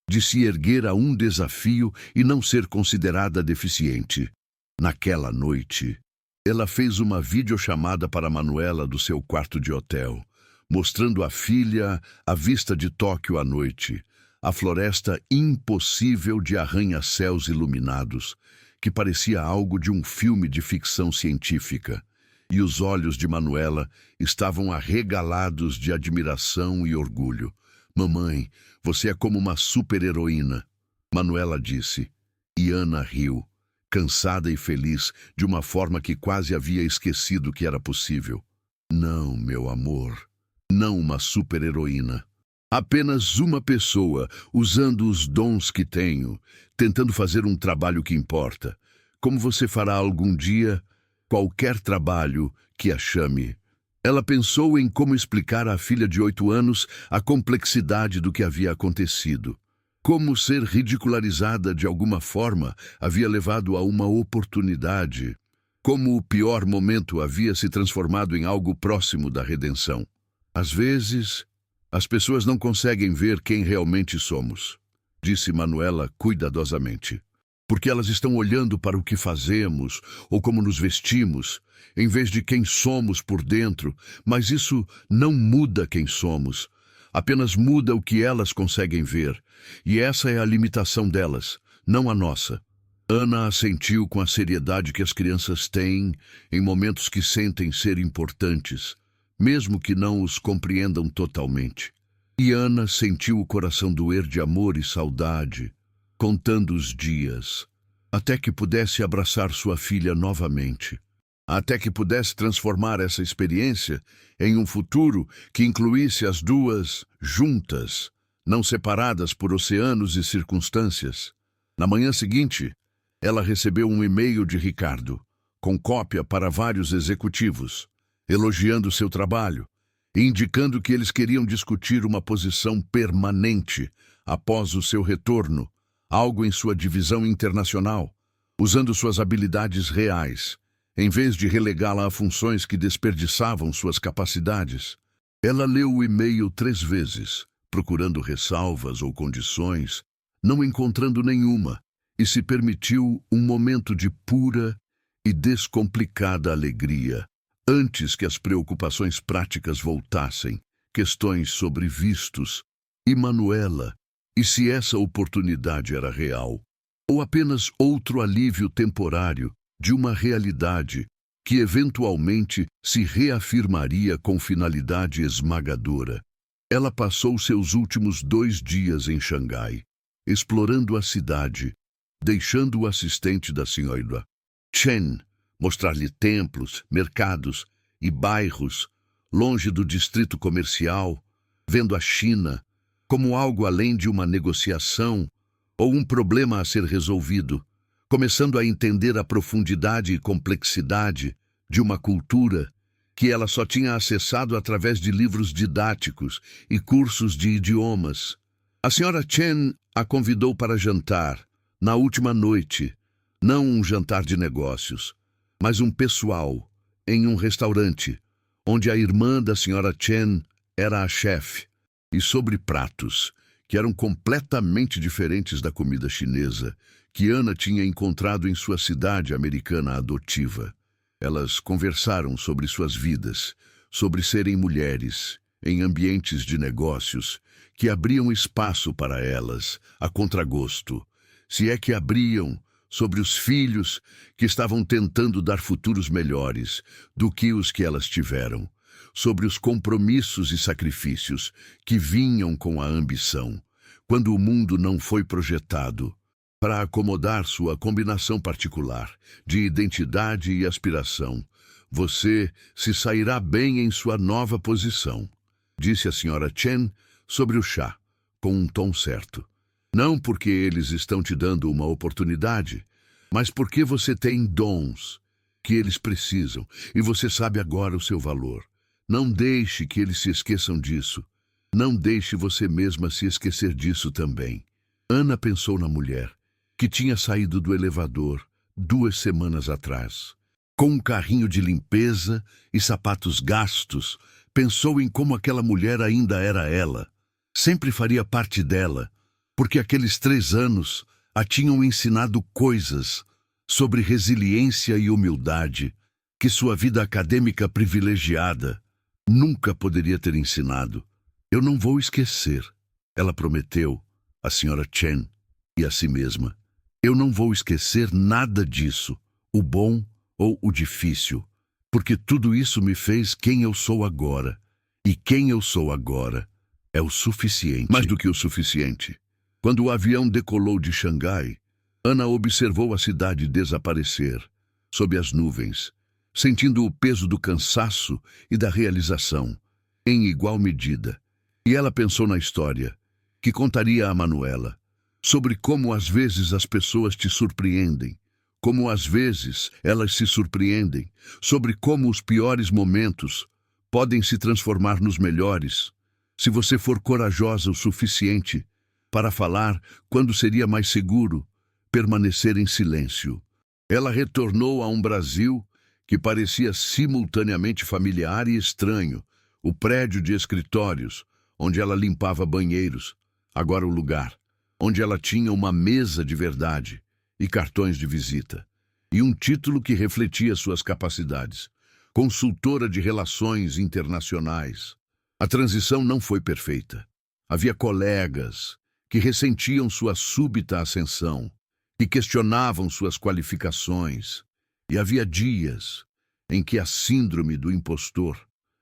de se erguer a um desafio e não ser considerada deficiente. Naquela noite, ela fez uma videochamada para Manuela do seu quarto de hotel, mostrando à filha a vista de Tóquio à noite, a floresta impossível de arranha-céus iluminados, que parecia algo de um filme de ficção científica, e os olhos de Manuela estavam arregalados de admiração e orgulho. Mamãe, você é como uma super-heroína, Manuela disse, e Ana riu, cansada e feliz, de uma forma que quase havia esquecido que era possível. Não, meu amor, não uma super-heroína. Apenas uma pessoa, usando os dons que tenho, tentando fazer um trabalho que importa, como você fará algum dia, qualquer trabalho que a chame. Ela pensou em como explicar à filha de 8 anos a complexidade do que havia acontecido. Como ser ridicularizada de alguma forma havia levado a uma oportunidade. Como o pior momento havia se transformado em algo próximo da redenção. Às vezes, as pessoas não conseguem ver quem realmente somos, disse Manuela cuidadosamente, porque elas estão olhando para o que fazemos ou como nos vestimos, em vez de quem somos por dentro, mas isso não muda quem somos, apenas muda o que elas conseguem ver, e essa é a limitação delas, não a nossa. Ana assentiu com a seriedade que as crianças têm em momentos que sentem ser importantes, mesmo que não os compreendam totalmente. E Ana sentiu o coração doer de amor e saudade, contando os dias, até que pudesse abraçar sua filha novamente, até que pudesse transformar essa experiência em um futuro que incluísse as duas juntas, não separadas por oceanos e circunstâncias. Na manhã seguinte, ela recebeu um e-mail de Ricardo, com cópia para vários executivos, elogiando seu trabalho e indicando que eles queriam discutir uma posição permanente após o seu retorno, algo em sua divisão internacional, usando suas habilidades reais, em vez de relegá-la a funções que desperdiçavam suas capacidades. Ela leu o e-mail 3 vezes, procurando ressalvas ou condições, não encontrando nenhuma, e se permitiu um momento de pura e descomplicada alegria, antes que as preocupações práticas voltassem, questões sobre vistos, e Manuela, e se essa oportunidade era real, ou apenas outro alívio temporário de uma realidade que eventualmente se reafirmaria com finalidade esmagadora. Ela passou seus últimos 2 dias em Xangai, explorando a cidade, deixando o assistente da senhora Chen mostrar-lhe templos, mercados e bairros longe do distrito comercial, vendo a China como algo além de uma negociação ou um problema a ser resolvido, começando a entender a profundidade e complexidade de uma cultura que ela só tinha acessado através de livros didáticos e cursos de idiomas. A senhora Chen a convidou para jantar, na última noite, não um jantar de negócios, mas um pessoal, em um restaurante, onde a irmã da senhora Chen era a chefe, e sobre pratos que eram completamente diferentes da comida chinesa que Ana tinha encontrado em sua cidade americana adotiva. Elas conversaram sobre suas vidas, sobre serem mulheres, em ambientes de negócios que abriam espaço para elas, a contragosto, se é que abriam, sobre os filhos que estavam tentando dar futuros melhores do que os que elas tiveram, sobre os compromissos e sacrifícios que vinham com a ambição, quando o mundo não foi projetado para acomodar sua combinação particular de identidade e aspiração. Você se sairá bem em sua nova posição, disse a senhora Chen sobre o chá, com um tom certo. Não porque eles estão te dando uma oportunidade, mas porque você tem dons que eles precisam e você sabe agora o seu valor. Não deixe que eles se esqueçam disso. Não deixe você mesma se esquecer disso também. Ana pensou na mulher, que tinha saído do elevador 2 semanas atrás. Com um carrinho de limpeza e sapatos gastos, pensou em como aquela mulher ainda era ela. Sempre faria parte dela, porque aqueles 3 anos a tinham ensinado coisas sobre resiliência e humildade que sua vida acadêmica privilegiada nunca poderia ter ensinado. Eu não vou esquecer, ela prometeu à senhora Chen e a si mesma. Eu não vou esquecer nada disso, o bom ou o difícil, porque tudo isso me fez quem eu sou agora. E quem eu sou agora é o suficiente. Mais do que o suficiente. Quando o avião decolou de Xangai, Ana observou a cidade desaparecer, sob as nuvens, sentindo o peso do cansaço e da realização, em igual medida. E ela pensou na história, que contaria a Manuela, sobre como às vezes as pessoas te surpreendem, como às vezes elas se surpreendem, sobre como os piores momentos podem se transformar nos melhores, se você for corajosa o suficiente para falar quando seria mais seguro permanecer em silêncio. Ela retornou a um Brasil que parecia simultaneamente familiar e estranho, o prédio de escritórios, onde ela limpava banheiros, agora o lugar, onde ela tinha uma mesa de verdade e cartões de visita, e um título que refletia suas capacidades, consultora de relações internacionais. A transição não foi perfeita. Havia colegas que ressentiam sua súbita ascensão, que questionavam suas qualificações, e havia dias em que a síndrome do impostor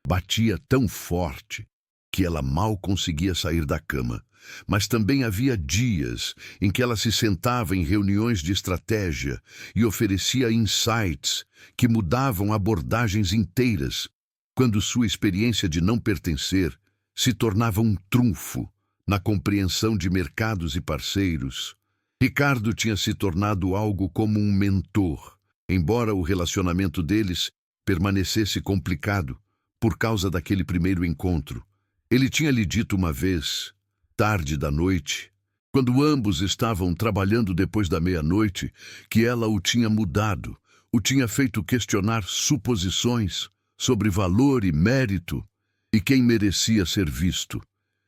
batia tão forte que ela mal conseguia sair da cama. Mas também havia dias em que ela se sentava em reuniões de estratégia e oferecia insights que mudavam abordagens inteiras, quando sua experiência de não pertencer se tornava um trunfo na compreensão de mercados e parceiros. Ricardo tinha se tornado algo como um mentor, embora o relacionamento deles permanecesse complicado por causa daquele primeiro encontro. Ele tinha lhe dito uma vez, tarde da noite, quando ambos estavam trabalhando depois da meia-noite, que ela o tinha mudado, o tinha feito questionar suposições sobre valor e mérito e quem merecia ser visto.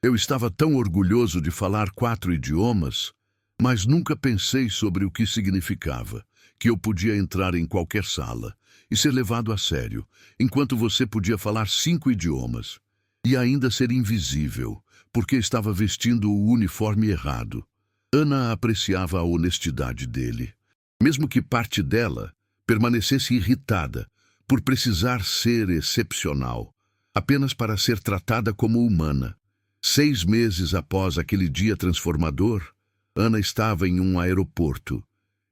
Eu estava tão orgulhoso de falar 4 idiomas, mas nunca pensei sobre o que significava, que eu podia entrar em qualquer sala e ser levado a sério, enquanto você podia falar 5 idiomas e ainda ser invisível, porque estava vestindo o uniforme errado. Ana apreciava a honestidade dele, mesmo que parte dela permanecesse irritada por precisar ser excepcional, apenas para ser tratada como humana. 6 meses após aquele dia transformador, Ana estava em um aeroporto,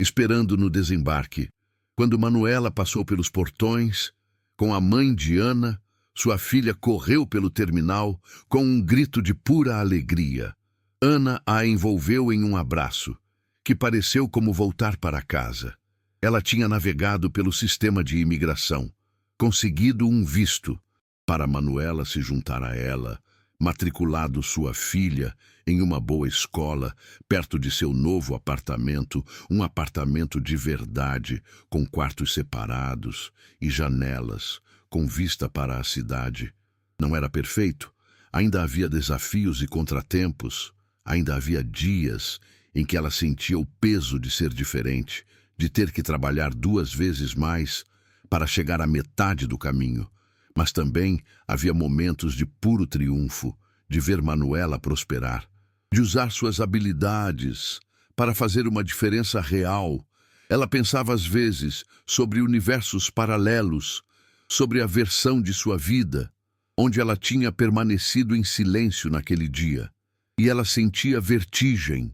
esperando no desembarque, quando Manuela passou pelos portões, com a mãe de Ana. Sua filha correu pelo terminal com um grito de pura alegria. Ana a envolveu em um abraço, que pareceu como voltar para casa. Ela tinha navegado pelo sistema de imigração, conseguido um visto para Manuela se juntar a ela, matriculado sua filha em uma boa escola, perto de seu novo apartamento, um apartamento de verdade, com quartos separados e janelas, com vista para a cidade. Não era perfeito, ainda havia desafios e contratempos, ainda havia dias em que ela sentia o peso de ser diferente, de ter que trabalhar 2 vezes mais para chegar à metade do caminho. Mas também havia momentos de puro triunfo, de ver Manuela prosperar, de usar suas habilidades para fazer uma diferença real Ela pensava às vezes sobre universos paralelos, sobre a versão de sua vida, onde ela tinha permanecido em silêncio naquele dia. E ela sentia vertigem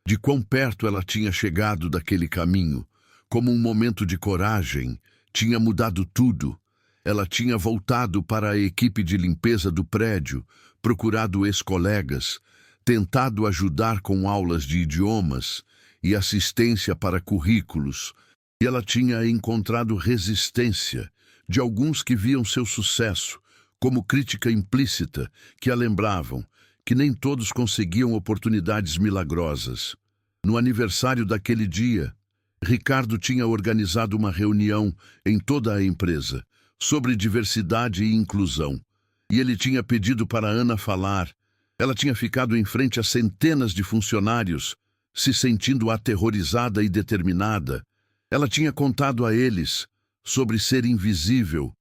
de quão perto ela tinha chegado daquele caminho, como um momento de coragem, tinha mudado tudo. Ela tinha voltado para a equipe de limpeza do prédio, procurado ex-colegas, tentado ajudar com aulas de idiomas e assistência para currículos, e ela tinha encontrado resistência de alguns que viam seu sucesso como crítica implícita, que a lembravam que nem todos conseguiam oportunidades milagrosas. No aniversário daquele dia, Ricardo tinha organizado uma reunião em toda a empresa sobre diversidade e inclusão, e ele tinha pedido para Ana falar. Ela tinha ficado em frente a centenas de funcionários, se sentindo aterrorizada e determinada. Ela tinha contado a eles sobre ser invisível,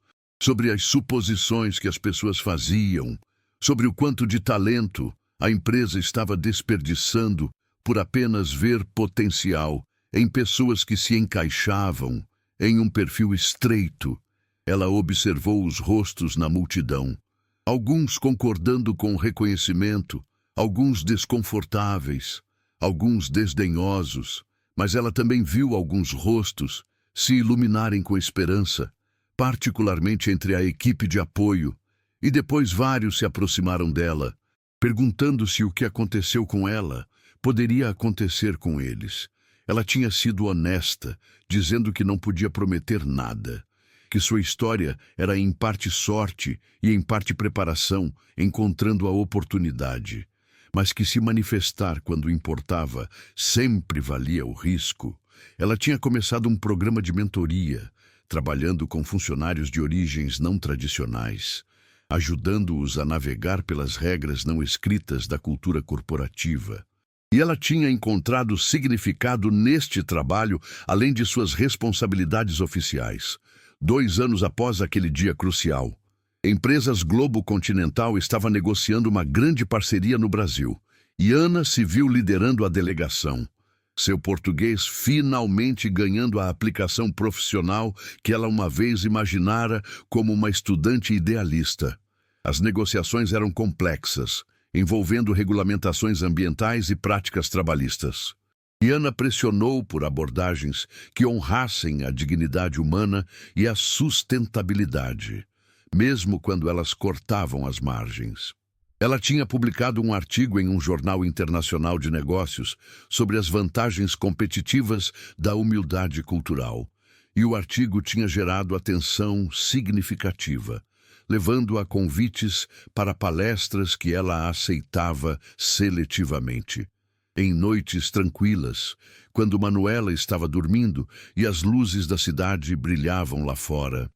sobre as suposições que as pessoas faziam, sobre o quanto de talento a empresa estava desperdiçando por apenas ver potencial em pessoas que se encaixavam em um perfil estreito. Ela observou os rostos na multidão, alguns concordando com o reconhecimento, alguns desconfortáveis, alguns desdenhosos, mas ela também viu alguns rostos se iluminarem com esperança, particularmente entre a equipe de apoio, e depois vários se aproximaram dela, perguntando se o que aconteceu com ela poderia acontecer com eles. Ela tinha sido honesta, dizendo que não podia prometer nada, que sua história era em parte sorte e em parte preparação, encontrando a oportunidade, mas que se manifestar quando importava sempre valia o risco. Ela tinha começado um programa de mentoria, trabalhando com funcionários de origens não tradicionais, ajudando-os a navegar pelas regras não escritas da cultura corporativa. E ela tinha encontrado significado neste trabalho, além de suas responsabilidades oficiais. 2 anos após aquele dia crucial, Empresas Globo Continental estava negociando uma grande parceria no Brasil, e Ana se viu liderando a delegação. Seu português finalmente ganhando a aplicação profissional que ela uma vez imaginara como uma estudante idealista. As negociações eram complexas, envolvendo regulamentações ambientais e práticas trabalhistas. E Ana pressionou por abordagens que honrassem a dignidade humana e a sustentabilidade, mesmo quando elas cortavam as margens. Ela tinha publicado um artigo em um jornal internacional de negócios sobre as vantagens competitivas da humildade cultural, e o artigo tinha gerado atenção significativa, levando a convites para palestras que ela aceitava seletivamente. Em noites tranquilas, quando Manuela estava dormindo e as luzes da cidade brilhavam lá fora,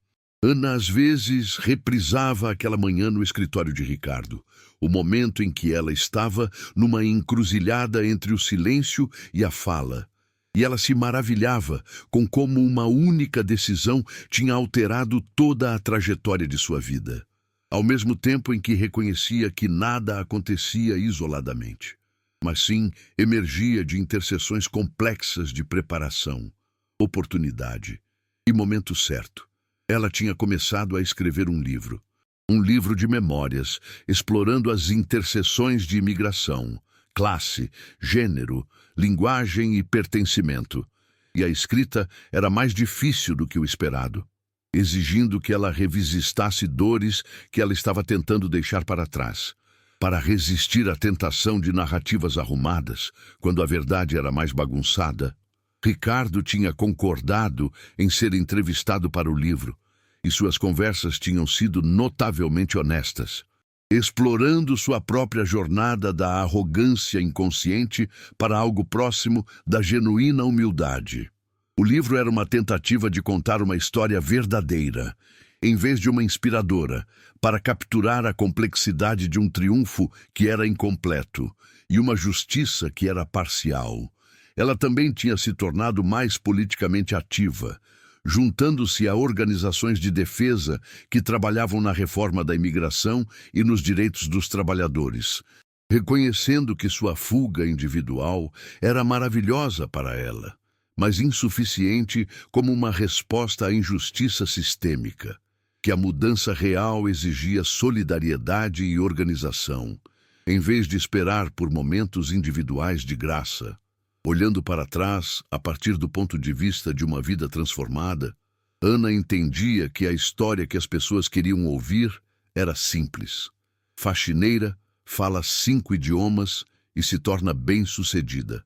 Ana às vezes reprisava aquela manhã no escritório de Ricardo, o momento em que ela estava numa encruzilhada entre o silêncio e a fala. E ela se maravilhava com como uma única decisão tinha alterado toda a trajetória de sua vida, ao mesmo tempo em que reconhecia que nada acontecia isoladamente, mas sim emergia de interseções complexas de preparação, oportunidade e momento certo. Ela tinha começado a escrever um livro de memórias, explorando as interseções de imigração, classe, gênero, linguagem e pertencimento. E a escrita era mais difícil do que o esperado, exigindo que ela revisitasse dores que ela estava tentando deixar para trás, para resistir à tentação de narrativas arrumadas, quando a verdade era mais bagunçada. Ricardo tinha concordado em ser entrevistado para o livro, e suas conversas tinham sido notavelmente honestas, explorando sua própria jornada da arrogância inconsciente para algo próximo da genuína humildade. O livro era uma tentativa de contar uma história verdadeira, em vez de uma inspiradora, para capturar a complexidade de um triunfo que era incompleto e uma justiça que era parcial. Ela também tinha se tornado mais politicamente ativa, juntando-se a organizações de defesa que trabalhavam na reforma da imigração e nos direitos dos trabalhadores, reconhecendo que sua fuga individual era maravilhosa para ela, mas insuficiente como uma resposta à injustiça sistêmica, que a mudança real exigia solidariedade e organização, em vez de esperar por momentos individuais de graça. Olhando para trás, a partir do ponto de vista de uma vida transformada, Ana entendia que a história que as pessoas queriam ouvir era simples. Faxineira, fala 5 idiomas e se torna bem-sucedida.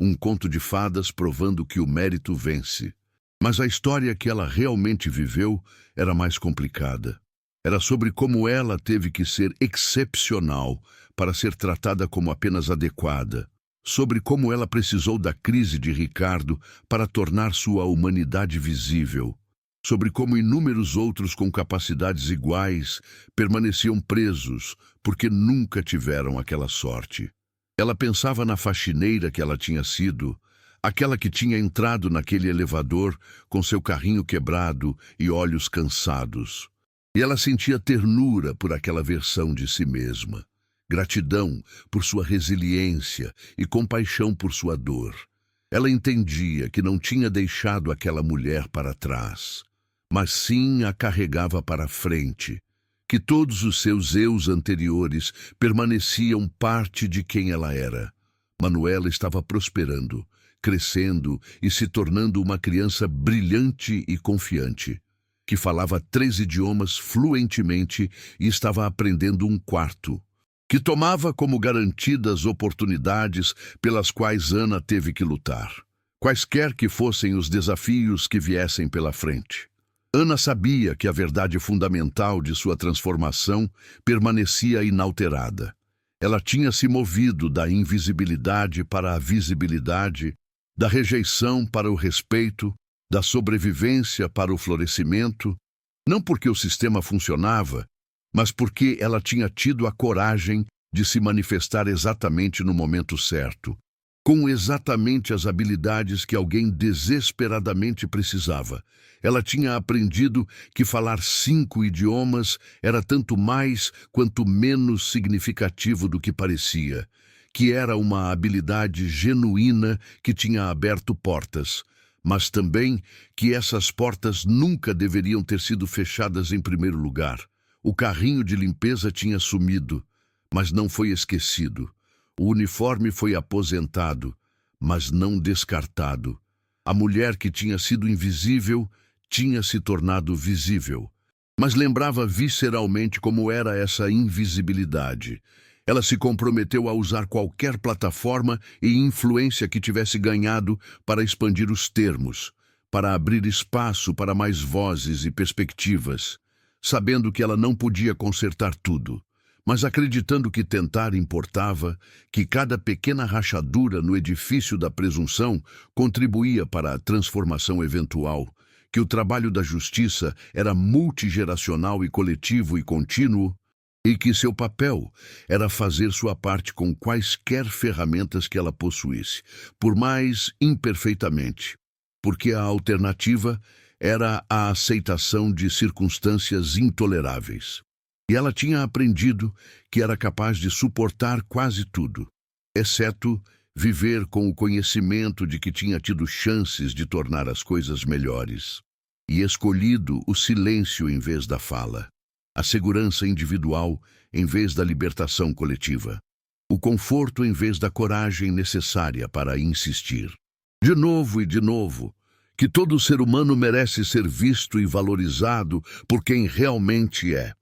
Um conto de fadas provando que o mérito vence. Mas a história que ela realmente viveu era mais complicada. Era sobre como ela teve que ser excepcional para ser tratada como apenas adequada. Sobre como ela precisou da crise de Ricardo para tornar sua humanidade visível. Sobre como inúmeros outros com capacidades iguais permaneciam presos porque nunca tiveram aquela sorte. Ela pensava na faxineira que ela tinha sido, aquela que tinha entrado naquele elevador com seu carrinho quebrado e olhos cansados. E ela sentia ternura por aquela versão de si mesma, gratidão por sua resiliência e compaixão por sua dor. Ela entendia que não tinha deixado aquela mulher para trás, mas sim a carregava para frente, que todos os seus eus anteriores permaneciam parte de quem ela era. Manuela estava prosperando, crescendo e se tornando uma criança brilhante e confiante, que falava 3 idiomas fluentemente e estava aprendendo um 4º, que tomava como garantidas oportunidades pelas quais Ana teve que lutar, quaisquer que fossem os desafios que viessem pela frente. Ana sabia que a verdade fundamental de sua transformação permanecia inalterada. Ela tinha se movido da invisibilidade para a visibilidade, da rejeição para o respeito, da sobrevivência para o florescimento, não porque o sistema funcionava, mas porque ela tinha tido a coragem de se manifestar exatamente no momento certo, com exatamente as habilidades que alguém desesperadamente precisava. Ela tinha aprendido que falar 5 idiomas era tanto mais quanto menos significativo do que parecia, que era uma habilidade genuína que tinha aberto portas, mas também que essas portas nunca deveriam ter sido fechadas em primeiro lugar. O carrinho de limpeza tinha sumido, mas não foi esquecido. O uniforme foi aposentado, mas não descartado. A mulher que tinha sido invisível tinha se tornado visível, mas lembrava visceralmente como era essa invisibilidade. Ela se comprometeu a usar qualquer plataforma e influência que tivesse ganhado para expandir os termos, para abrir espaço para mais vozes e perspectivas, sabendo que ela não podia consertar tudo, mas acreditando que tentar importava, que cada pequena rachadura no edifício da presunção contribuía para a transformação eventual, que o trabalho da justiça era multigeracional e coletivo e contínuo, e que seu papel era fazer sua parte com quaisquer ferramentas que ela possuísse, por mais imperfeitamente, porque a alternativa era a aceitação de circunstâncias intoleráveis. E ela tinha aprendido que era capaz de suportar quase tudo, exceto viver com o conhecimento de que tinha tido chances de tornar as coisas melhores, e escolhido o silêncio em vez da fala, a segurança individual em vez da libertação coletiva, o conforto em vez da coragem necessária para insistir. De novo e de novo, que todo ser humano merece ser visto e valorizado por quem realmente é.